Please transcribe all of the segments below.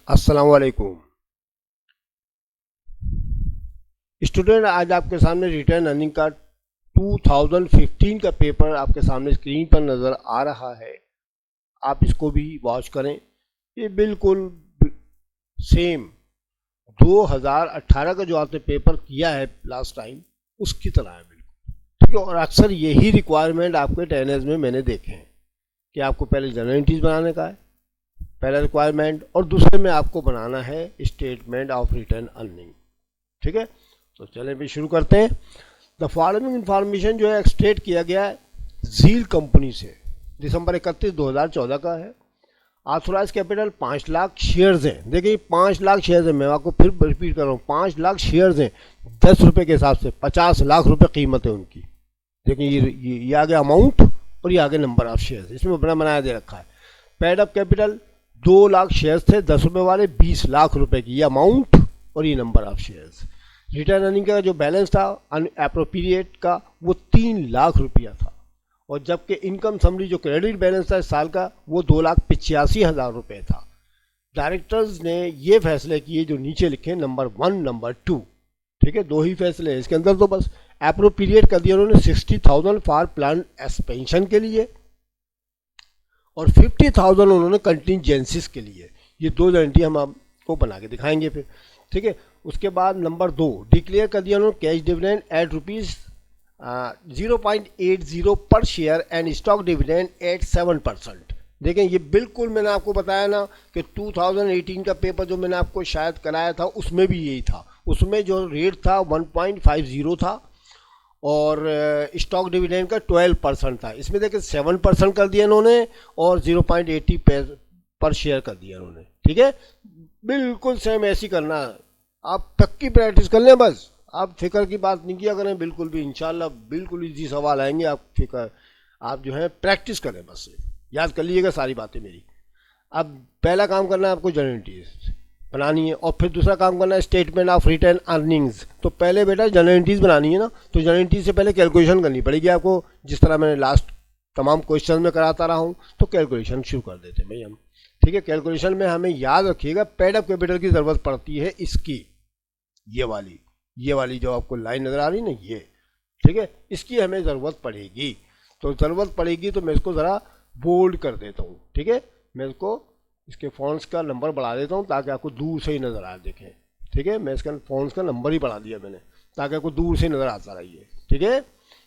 अस्सलाम वालेकुम स्टूडेंट। आज आपके सामने रिटर्न अर्निंग का 2015 का पेपर आपके सामने स्क्रीन पर नज़र आ रहा है। आप इसको भी वॉच करें। ये बिल्कुल सेम 2018 का जो आपने पेपर किया है लास्ट टाइम उसकी तरह है बिल्कुल, ठीक है। और अक्सर यही रिक्वायरमेंट आपके टेनर्स में मैंने देखे हैं कि आपको पहले जनरल एंट्रीज बनाने का है, पहला रिक्वायरमेंट, और दूसरे में आपको बनाना है स्टेटमेंट ऑफ रिटर्न अर्निंग, ठीक है। तो चलें भी शुरू करते हैं। द फॉलोइंग इंफॉर्मेशन जो है एक्सट्रेट किया गया है जील कंपनी से, दिसंबर 31 2014 का है। ऑथोराइज कैपिटल 5 लाख शेयर्स हैं। देखिए 5 लाख शेयर्स हैं, मैं आपको फिर रिपीट कर रहा हूँ, 5 लाख शेयर्स हैं। 10 रुपये के हिसाब से 50 लाख रुपए कीमत है उनकी। देखिए ये आगे अमाउंट और ये आगे नंबर ऑफ शेयर्स, इसमें अपना बनाया दे रखा है। Paid up capital 2 lakh shares थे, 10 रुपये वाले, 20 लाख रुपए की ये अमाउंट और ये number of shares. Return earning का जो बैलेंस था अनएप्रोप्रिएट का वो 3 लाख रुपया था, और जबकि इनकम समरी जो क्रेडिट बैलेंस था इस साल का वो 2,85,000 रुपये था। डायरेक्टर्स ने ये फैसले किए जो नीचे लिखे नंबर 1 नंबर 2, ठीक है, 2 ही फैसले हैं इसके अंदर। तो बस एप्रोप्रिएट कर दिया उन्होंने 60,000 फॉर प्लान एक्सपेंशन के लिए और 50,000 उन्होंने कंटिजेंसीज के लिए। ये 2 गारंटी हम आपको बना के दिखाएंगे फिर, ठीक है। उसके बाद नंबर 2 डिक्लेयर कर दिया उन्होंने cash dividend at ₹0.80 per share and stock dividend at 7%। देखें ये बिल्कुल मैंने आपको बताया ना कि 2018 का पेपर जो मैंने आपको शायद कराया था उसमें भी यही था। उसमें जो रेट था 1.50 था और स्टॉक डिविडेंड का 12% था। इसमें देखिए 7% कर दिया इन्होंने और 0.80 पर शेयर कर दिया इन्होंने, ठीक है। बिल्कुल सेम ऐसी करना है, आप पक्की प्रैक्टिस कर लें, बस आप फिक्र की बात नहीं किया करें बिल्कुल भी। इंशाल्लाह बिल्कुल इजी सवाल आएंगे, आप फिक्र आप जो है प्रैक्टिस करें, बस याद कर लीजिएगा सारी बातें मेरी। अब पहला काम करना है आपको जनरल एंट्रीज बनानी है और फिर दूसरा काम करना है स्टेटमेंट ऑफ रिटर्न अर्निंग्स। तो पहले बेटा जनरल एंट्रीज बनानी है ना, तो जनरल एंट्रीज से पहले कैलकुलेशन करनी पड़ेगी आपको, जिस तरह मैंने लास्ट तमाम क्वेश्चन में कराता रहा हूँ। तो कैलकुलेशन शुरू कर देते हैं भाई हम, ठीक है। कैलकुलेशन में हमें याद रखिएगा पेड अप कैपिटल की ज़रूरत पड़ती है इसकी, ये वाली जो आपको लाइन नज़र आ रही है ना ये, ठीक है, इसकी हमें ज़रूरत पड़ेगी। तो ज़रूरत पड़ेगी तो मैं इसको ज़रा बोल्ड कर देता हूँ, ठीक है। मैं इसको इसके फ़ॉन्ट्स का नंबर बढ़ा देता हूँ ताकि आपको दूर से ही नज़र आ, देखें, ठीक है। मैं इसका फ़ॉन्ट्स का नंबर ही बढ़ा दिया मैंने ताकि आपको दूर से नज़र आता रहिए, ठीक है।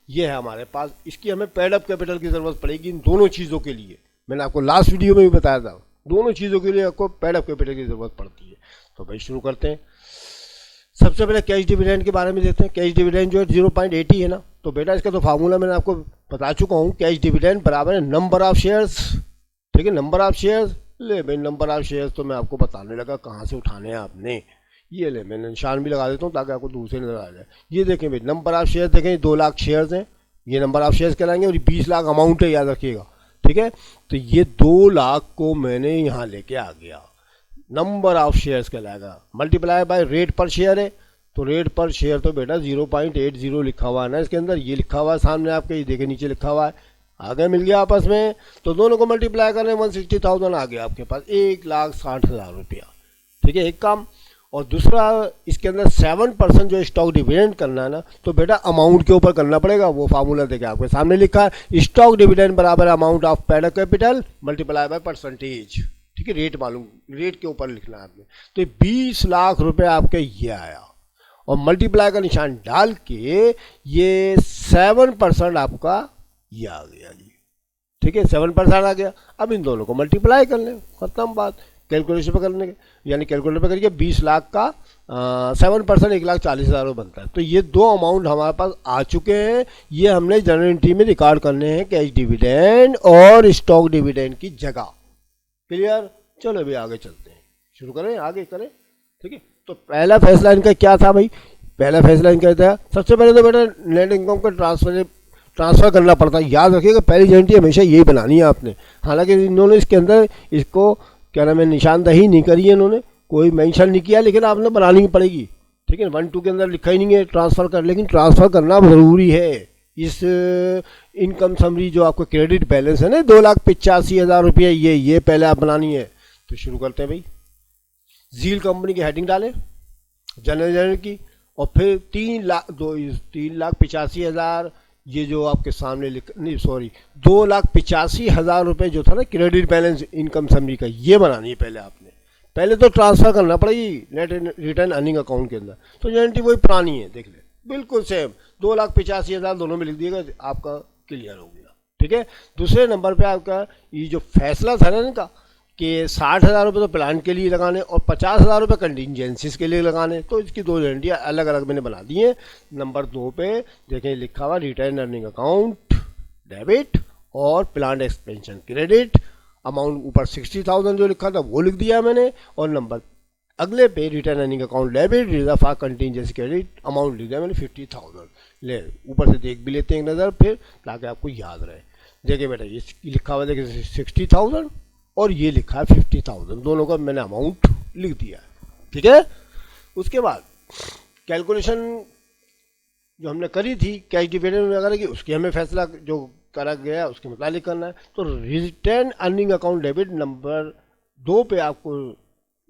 ये है हमारे पास, इसकी हमें पेड अप कैपिटल की ज़रूरत पड़ेगी इन दोनों चीज़ों के लिए। मैंने आपको लास्ट वीडियो में भी बताया था, दोनों चीज़ों के लिए आपको पेड अप कैपिटल की ज़रूरत पड़ती है। तो भाई शुरू करते हैं। सबसे पहले कैश डिविडेंड के बारे में देखते हैं। कैश डिविडेंड जो है 0.80 है ना, तो बेटा इसका तो फार्मूला मैंने आपको बता चुका हूँ। कैश डिविडेंड बराबर है नंबर ऑफ शेयर्स, ठीक है। नंबर ऑफ शेयर्स ले भाई, नंबर ऑफ शेयर्स तो मैं आपको बताने लगा कहाँ से उठाने हैं आपने। ये ले मैंने निशान भी लगा देता हूँ ताकि आपको दूर से नजर आ जाए। ये देखें भाई नंबर ऑफ शेयर्स, देखें 2 लाख शेयर्स हैं, ये नंबर ऑफ शेयर्स कहलाएंगे, और 20 लाख अमाउंट है, याद रखिएगा, ठीक है। तो ये 2 लाख को मैंने यहाँ लेके आ गया, नंबर ऑफ शेयर्स कहलाएगा, मल्टीप्लाई बाय रेट पर शेयर है। तो रेट पर शेयर तो बेटा 0.80 लिखा हुआ है ना इसके अंदर, ये लिखा हुआ है सामने आपके, ये देखे नीचे लिखा हुआ है, आगे मिल गया आपस में। तो दोनों को मल्टीप्लाई करने 160,000 आ गया आपके पास, 1,60,000 रुपया, ठीक है, एक काम। और दूसरा इसके अंदर 7% जो स्टॉक डिविडेंड करना है ना, तो बेटा अमाउंट के ऊपर करना पड़ेगा। वो फार्मूला देखे आपके सामने लिखा है, स्टॉक डिविडेंड बराबर amount of paid up capital multiply by percentage, ठीक है। रेट मालूम, रेट के ऊपर लिखना है आपने। तो 20 लाख रुपए आपके ये आया और मल्टीप्लाई का निशान डाल के ये 7% आपका ये आ गया जी, ठीक है, 7% आ गया। अब इन दोनों को मल्टीप्लाई कर लें, खत्म बात। कैलकुलेशन पे करने के, यानी कैलकुलेटर पे करिए 20 लाख का 7% 1,40,000 बनता है। तो ये 2 अमाउंट हमारे पास आ चुके हैं, ये हमने जनरल एंट्री में रिकॉर्ड करने हैं, कैश डिविडेंड और स्टॉक डिविडेंड की जगह। क्लियर? चलो अभी आगे चलते हैं, शुरू करें, आगे करें, ठीक है। तो पहला फैसला इनका क्या था भाई? पहला फैसला इनका था, सबसे पहले तो बेटा नेट इनकम का ट्रांसफ़र करना पड़ता है। याद रखिएगा पहली एंट्री हमेशा यही बनानी है आपने। हालांकि इन्होंने इसके अंदर इसको क्या नाम है निशानदही नहीं करी है, इन्होंने कोई मेंशन नहीं किया, लेकिन आपने बनानी पड़ेगी, ठीक है। 1-2 के अंदर लिखा ही नहीं है ट्रांसफ़र कर, लेकिन ट्रांसफ़र करना ज़रूरी है। इस इनकम समरी जो आपको क्रेडिट बैलेंस है ना 2,85,000 रुपये, ये पहले आप बनानी है। तो शुरू करते हैं भाई। झील कंपनी की हेडिंग डालें जनरल की, और फिर 3,85,000 ये जो आपके सामने नहीं सॉरी 2,85,000 रुपये जो था ना क्रेडिट बैलेंस इनकम समरी का, ये बनानी है पहले आपने। पहले तो ट्रांसफ़र करना पड़ेगी नेट रिटर्न अर्निंग अकाउंट के अंदर। तो जनरल वही पुरानी है, देख ले बिल्कुल सेम 2,85,000 दोनों में लिख दिएगा, आपका क्लियर हो गया। ठीक है, दूसरे नंबर पे आपका ये जो फैसला था ना इनका कि 60,000 रुपये तो प्लान के लिए लगाने और 50,000 रुपये कंटिजेंसीज के लिए लगाने, तो इसकी दो गारंटियाँ अलग अलग मैंने बना दी हैं। नंबर 2 पे देखें लिखा हुआ रिटर्न अर्निंग अकाउंट डेबिट और प्लान एक्सपेंशन क्रेडिट, अमाउंट ऊपर 60,000 जो लिखा था वो लिख दिया मैंने, और नंबर अगले पे return earning account debit reserve for contingency credit amount लिख दिया मैंने 50,000। ले ऊपर से देख भी लेते हैं एक नज़र फिर, ताकि आपको याद रहे। देखिए बेटा ये लिखा हुआ देखिए 60,000 और ये लिखा है 50,000, दोनों का मैंने अमाउंट लिख दिया। ठीक है, उसके बाद कैलकुलेशन जो हमने करी थी कैश डिविडेंड वगैरह की, उसकी हमें फैसला जो करा गया उसके मुताबिक करना है। तो return earning account debit number 2 पे आपको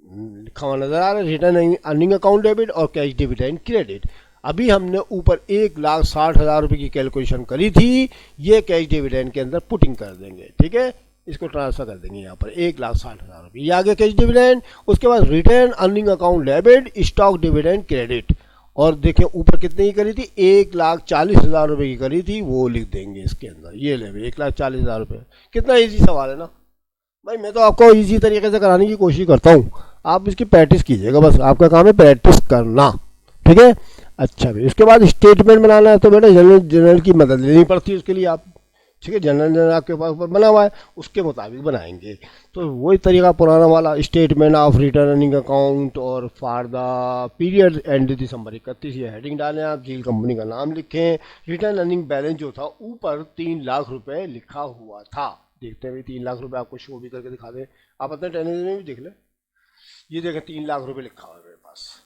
लिखा हुआ नजर आ रहा है रिटर्न अर्निंग अकाउंट डेबिट और कैश डिविडेंड क्रेडिट। अभी हमने ऊपर 1,60,000 रुपये की कैलकुलेशन करी थी, ये कैश डिविडेंड के अंदर पुटिंग कर देंगे। ठीक है, इसको ट्रांसफर कर देंगे यहाँ पर 1,60,000 रुपये, ये आगे कैश डिविडेंड। उसके बाद return earning account debit stock dividend credit, और देखें ऊपर कितने की करी थी 1,40,000 रुपये की करी थी, वो लिख देंगे इसके अंदर। ये ले 1,40,000 रुपये, कितना ईजी सवाल है ना भाई। मैं तो आपको ईजी तरीके से कराने की कोशिश करता हूँ, आप इसकी प्रैक्टिस कीजिएगा, बस आपका काम है प्रैक्टिस करना। ठीक है, अच्छा भाई उसके बाद स्टेटमेंट बनाना है, तो बेटा जनरल की मदद लेनी पड़ती है उसके लिए आप। ठीक है, जनरल आपके पास बना हुआ है उसके मुताबिक बनाएंगे। तो वही तरीका पुराना वाला statement of return earning account और फॉर द पीरियड एंड दिसंबर 31 ये हेडिंग डालें आप, झील कंपनी का नाम लिखें। रिटर्न अर्निंग बैलेंस जो था ऊपर 3 लाख रुपए लिखा हुआ था, देखते हैं 3 लाख रुपए आपको शो भी करके दिखा दें, आप अपने टेनिस में भी देख लें। ये देखें 3 लाख रुपए लिखा हुआ है मेरे पास,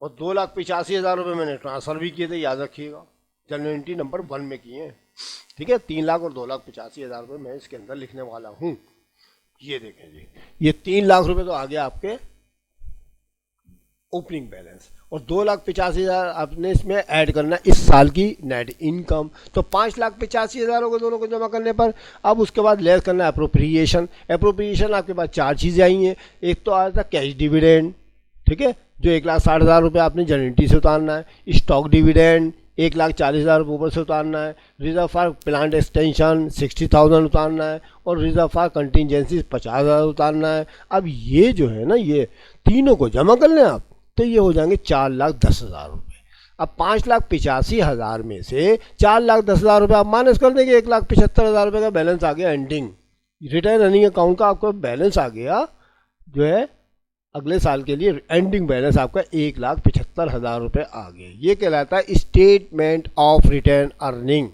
और 2,85,000 रुपये मैंने ट्रांसफ़र भी किए थे, याद रखिएगा जनरल एंट्री नंबर 1 में किए हैं। ठीक है, 3 लाख और 2,85,000 रुपये मैं इसके अंदर लिखने वाला हूँ। ये देखें जी, ये 3 लाख रुपये तो आ गया आपके ओपनिंग बैलेंस, और 2,85,000 आपने इसमें ऐड करना इस साल की नेट इनकम, तो 5,85,000 होगा दोनों को जमा करने पर। अब उसके बाद लेस करना है अप्रोप्रिएशन। अप्रोप्रिएशन आपके पास 4 चीज़ें आई हैं, एक तो आया था कैश डिविडेंड, ठीक है, जो 1,60,000 रुपये आपने जनरेटी से उतारना है। स्टॉक डिविडेंड 1,40,000 रुपये ऊपर से उतारना है। रिजर्व फॉर प्लांट एक्सटेंशन 60,000 उतारना है, और रिजर्व फॉर कंटिजेंसी 50,000 उतारना है। अब ये जो है ना, ये तीनों को जमा कर लें आप, तो ये हो जाएंगे 4,10,000 रुपये। अब 5,85,000 में से 4,10,000 रुपये आप माइनस कर देंगे, 1,75,000 रुपये का बैलेंस आ गया एंडिंग रिटर्न अर्निंग अकाउंट का, आपका बैलेंस आ गया जो है अगले साल के लिए एंडिंग बैलेंस आपका 1,75,000 रुपये आ गए। ये कहलाता है स्टेटमेंट ऑफ रिटर्न अर्निंग।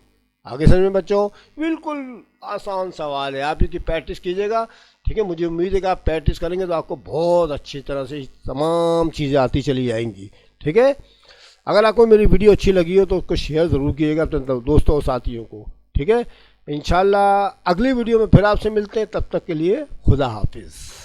आगे समझ में बच्चों, बिल्कुल आसान सवाल है, आप इसकी प्रैक्टिस कीजिएगा। ठीक है, मुझे उम्मीद है कि आप प्रैक्टिस करेंगे तो आपको बहुत अच्छी तरह से तमाम चीज़ें आती चली जाएंगी। ठीक है, अगर आपको मेरी वीडियो अच्छी लगी हो तो उसको शेयर ज़रूर कीजिएगा अपने दोस्तों और साथियों को। ठीक है, इंशाल्लाह अगली वीडियो में फिर आपसे मिलते हैं, तब तक के लिए खुदा हाफिज़।